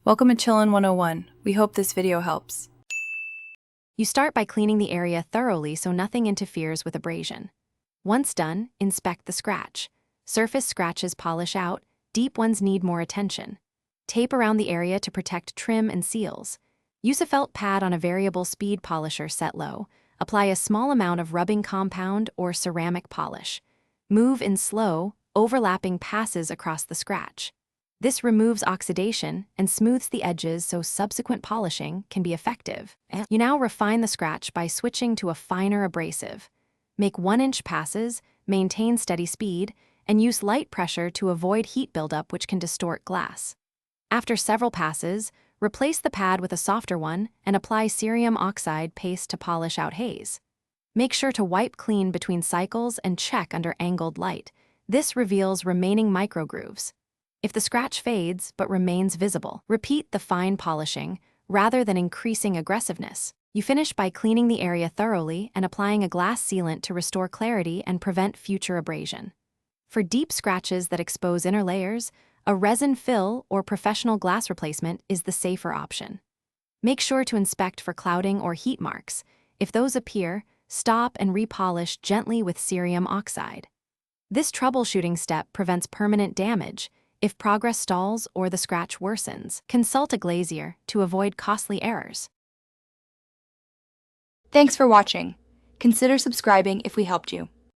Welcome to Chillin' 101. We hope this video helps. You start by cleaning the area thoroughly so nothing interferes with abrasion. Once done, inspect the scratch. Surface scratches polish out, deep ones need more attention. Tape around the area to protect trim and seals. Use a felt pad on a variable speed polisher set low. Apply a small amount of rubbing compound or ceramic polish. Move in slow, overlapping passes across the scratch. This removes oxidation and smooths the edges so subsequent polishing can be effective. You now refine the scratch by switching to a finer abrasive. Make 1-inch passes, maintain steady speed, and use light pressure to avoid heat buildup which can distort glass. After several passes, replace the pad with a softer one and apply cerium oxide paste to polish out haze. Make sure to wipe clean between cycles and check under angled light. This reveals remaining microgrooves. If the scratch fades but remains visible, repeat the fine polishing rather than increasing aggressiveness. You finish by cleaning the area thoroughly and applying a glass sealant to restore clarity and prevent future abrasion. For deep scratches that expose inner layers, a resin fill or professional glass replacement is the safer option. Make sure to inspect for clouding or heat marks. If those appear, stop and repolish gently with cerium oxide. This troubleshooting step prevents permanent damage. If progress stalls or the scratch worsens, consult a glazier to avoid costly errors. Thanks for watching. Consider subscribing if we helped you.